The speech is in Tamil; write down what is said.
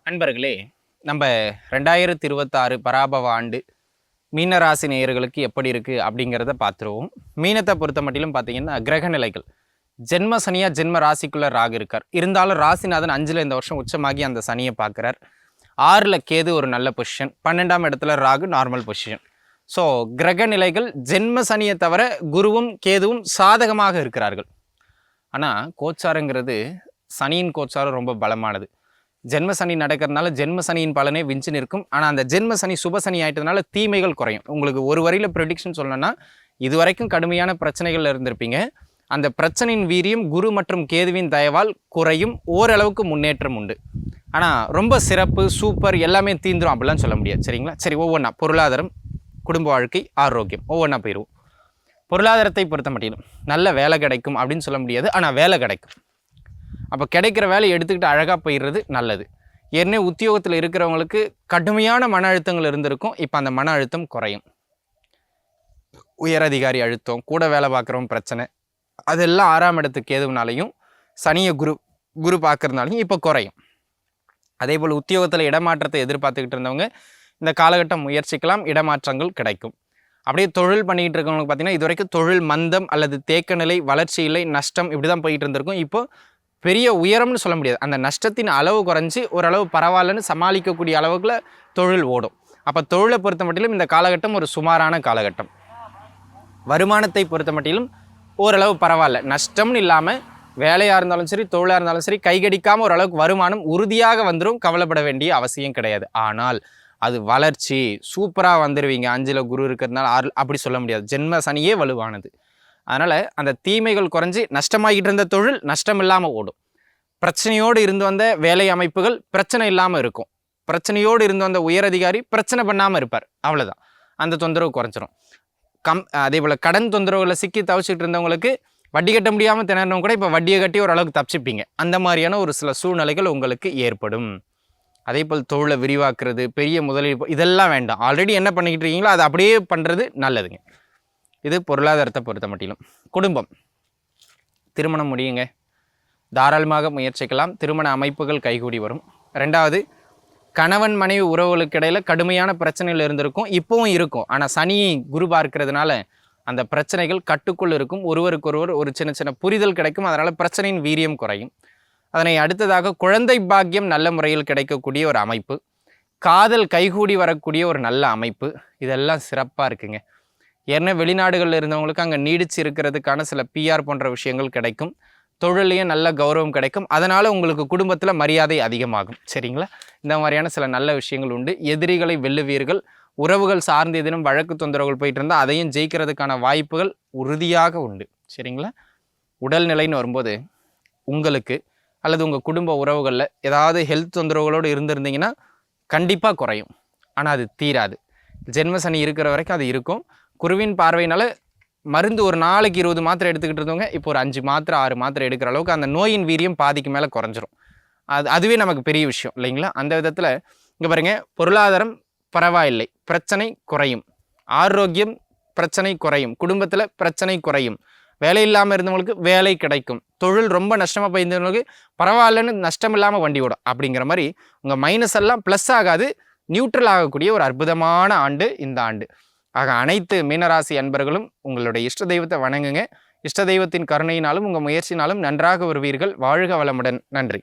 அன்பர்களே, நம்ம 2026 பராபவ ஆண்டு மீனராசி நேயர்களுக்கு எப்படி இருக்குது அப்படிங்கிறத பார்த்துருவோம். மீனத்தை பொறுத்த மட்டிலும் பார்த்தீங்கன்னா கிரக நிலைகள் ஜென்ம சனியாக ஜென்ம ராசிக்குள்ளே ராகு இருக்கார். இருந்தாலும் ராசிநாதன் 5ல் இந்த வருஷம் உச்சமாகி அந்த சனியை பார்க்குறார். 6ல் கேது ஒரு நல்ல பொசிஷன், 12ஆம் இடத்துல ராகு நார்மல் பொசிஷன். ஸோ கிரக நிலைகள் ஜென்ம சனியை தவிர குருவும் கேதுவும் சாதகமாக இருக்கிறார்கள். ஆனால் கோச்சாரங்கிறது சனியின் கோச்சாரம் ரொம்ப பலமானது. ஜென்ம சனி நடக்கிறதுனால ஜென்ம சனியின் பலனே விஞ்சு நிற்கும். ஆனால் அந்த ஜென்ம சனி சுப சனி ஆயிட்டதுனால தீமைகள் குறையும். உங்களுக்கு ஒரு வரியில் ப்ரெடிக்ஷன் சொல்லணும்னா, இதுவரைக்கும் கடுமையான பிரச்சனைகள் இருந்திருப்பீங்க. அந்த பிரச்சனையின் வீரியம் குரு மற்றும் கேதுவின் தயவால் குறையும். ஓரளவுக்கு முன்னேற்றம் உண்டு. ஆனால் ரொம்ப சிறப்பு சூப்பர் எல்லாமே தீந்துரும் அப்படிலாம் சொல்ல முடியாது. சரிங்களா? சரி, ஒவ்வொன்றா பொருளாதாரம், குடும்ப வாழ்க்கை, ஆரோக்கியம் ஒவ்வொன்றா போயிடுவோம். பொருளாதாரத்தை பொறுத்த மட்டிலும் நல்ல வேலை கிடைக்கும் அப்படின்னு சொல்ல முடியாது. ஆனால் வேலை கிடைக்கும். அப்போ கிடைக்கிற வேலையை எடுத்துக்கிட்டு அழகாக போயிடுறது நல்லது. ஏற்கனவே உத்தியோகத்தில் இருக்கிறவங்களுக்கு கடுமையான மன அழுத்தங்கள் இருந்திருக்கும். இப்போ அந்த மன அழுத்தம் குறையும். உயரதிகாரி அழுத்தம், கூட வேலை பார்க்குறவங்க பிரச்சனை, அதெல்லாம் 6ஆம் இடத்துக்கு எதுனாலையும் சனியை குரு பார்க்கறதுனாலையும் இப்போ குறையும். அதே போல் உத்தியோகத்தில் இடமாற்றத்தை எதிர்பார்த்துக்கிட்டு இருந்தவங்க இந்த காலகட்டம் முயற்சிக்கலாம், இடமாற்றங்கள் கிடைக்கும். அப்படியே தொழில் பண்ணிக்கிட்டு இருக்கவங்களுக்கு பார்த்தீங்கன்னா இது வரைக்கும் தொழில் மந்தம் அல்லது தேக்க நிலை, வளர்ச்சி இல்லை, நஷ்டம் இப்படி தான் போயிட்டு இருந்திருக்கும். இப்போ பெரிய உயரம்னு சொல்ல முடியாது. அந்த நஷ்டத்தின் அளவு குறைஞ்சி ஓரளவு பரவாயில்லன்னு சமாளிக்கக்கூடிய அளவுக்குள்ள தொழில் ஓடும். அப்போ தொழிலை பொறுத்த மட்டிலும் இந்த காலகட்டம் ஒரு சுமாரான காலகட்டம். வருமானத்தை பொறுத்த மட்டிலும் ஓரளவு பரவாயில்ல, நஷ்டம்னு இல்லாமல் வேலையாக இருந்தாலும் சரி தொழிலாக இருந்தாலும் சரி கைகடிக்காமல் ஓரளவுக்கு வருமானம் உறுதியாக வந்துடும். கவலைப்பட வேண்டிய அவசியம் கிடையாது. ஆனால் அது வளர்ச்சி சூப்பராக வந்துடுவீங்க. 5ல் குரு இருக்கிறதுனால 6 அப்படி சொல்ல முடியாது. ஜென்ம சனியே வலுவானது. அதனால் அந்த தீமைகள் குறைஞ்சி நஷ்டமாகிட்டு இருந்த தொழில் நஷ்டம் இல்லாமல் ஓடும். பிரச்சனையோடு இருந்து வந்த வேலை அமைப்புகள் பிரச்சனை இல்லாமல் இருக்கும். பிரச்சனையோடு இருந்து வந்த உயரதிகாரி பிரச்சனை பண்ணாமல் இருப்பார். அவ்வளோதான், அந்த தொந்தரவு குறைஞ்சிரும். அதே போல் கடன் தொந்தரவுகளை சிக்கி தவிச்சிட்டு இருந்தவங்களுக்கு வட்டி கட்ட முடியாமல் திணறவங்க கூட இப்போ வட்டியை கட்டி ஓரளவுக்கு தப்பிச்சுப்பீங்க. அந்த மாதிரியான ஒரு சில சூழ்நிலைகள் உங்களுக்கு ஏற்படும். அதே போல் தொழிலை விரிவாக்குறது, பெரிய முதலீடு இதெல்லாம் வேண்டாம். ஆல்ரெடி என்ன பண்ணிக்கிட்டு இருக்கீங்களோ அதை அப்படியே பண்ணுறது நல்லதுங்க. இது பொருளாதாரத்தை பொறுத்த மட்டிலும். குடும்பம், திருமணம் முடியுங்க, தாராளமாக முயற்சிக்கலாம். திருமண அமைப்புகள் கைகூடி வரும். 2வது, கணவன் மனைவி உறவுகளுக்கு இடையில் கடுமையான பிரச்சனைகள் இருந்திருக்கும், இப்போவும் இருக்கும். ஆனால் சனியை குரு பார்க்கிறதுனால அந்த பிரச்சனைகள் கட்டுக்குள் இருக்கும். ஒருவருக்கொருவர் ஒரு சின்ன சின்ன புரிதல் கிடைக்கும். அதனால் பிரச்சனையின் வீரியம் குறையும். அதனை அடுத்ததாக குழந்தை பாக்கியம் நல்ல முறையில் கிடைக்கக்கூடிய ஒரு அமைப்பு, காதல் கைகூடி வரக்கூடிய ஒரு நல்ல அமைப்பு, இதெல்லாம் சிறப்பாக இருக்குங்க. ஏன்னா வெளிநாடுகளில் இருந்தவங்களுக்கு அங்கே நீடிச்சு இருக்கிறதுக்கான சில பிஆர் போன்ற விஷயங்கள் கிடைக்கும். தொழிலையும் நல்ல கௌரவம் கிடைக்கும். அதனால் உங்களுக்கு குடும்பத்தில் மரியாதை அதிகமாகும். சரிங்களா? இந்த மாதிரியான சில நல்ல விஷயங்கள் உண்டு. எதிரிகளை வெல்லுவீர்கள். உறவுகள் சார்ந்த தினம் வழக்கு தொந்தரவுகள் போயிட்டு இருந்தால் அதையும் ஜெயிக்கிறதுக்கான வாய்ப்புகள் உறுதியாக உண்டு. சரிங்களா? உடல்நிலைன்னு வரும்போது உங்களுக்கு அல்லது உங்கள் குடும்ப உறவுகளில் ஏதாவது ஹெல்த் தொந்தரவுகளோடு இருந்திருந்தீங்கன்னா கண்டிப்பாக குறையும். ஆனால் அது தீராது. ஜென்ம சனி இருக்கிற வரைக்கும் அது இருக்கும். குருவின் பார்வையினால மருந்து ஒரு நாளைக்கு 20 மாத்திரை எடுத்துக்கிட்டு இருந்தவங்க இப்போ ஒரு 5 மாத்திரை 6 மாத்திரை எடுக்கிற அளவுக்கு அந்த நோயின் வீரியம் பாதிக்கு மேலே குறைஞ்சிரும். அதுவே நமக்கு பெரிய விஷயம் இல்லைங்களா? அந்த விதத்தில் இங்கே பாருங்கள், பொருளாதாரம் பரவாயில்லை, பிரச்சனை குறையும். ஆரோக்கியம் பிரச்சனை குறையும். குடும்பத்தில் பிரச்சனை குறையும். வேலை இல்லாமல் இருந்தவங்களுக்கு வேலை கிடைக்கும். தொழில் ரொம்ப நஷ்டமாக போயிருந்தவங்களுக்கு பரவாயில்லன்னு நஷ்டம் இல்லாமல் வண்டி ஓடும். அப்படிங்கிற மாதிரி உங்கள் மைனஸ் எல்லாம் ப்ளஸ் ஆகாது, நியூட்ரல் ஆகக்கூடிய ஒரு அற்புதமான ஆண்டு இந்த ஆண்டு. ஆக அனைத்து மீனராசி அன்பர்களும் உங்களுடைய இஷ்ட தெய்வத்தை வணங்குங்க. இஷ்ட தெய்வத்தின் கருணையினாலும் உங்கள் முயற்சினாலும் நன்றாக வருவீர்கள். வாழ்க வளமுடன். நன்றி.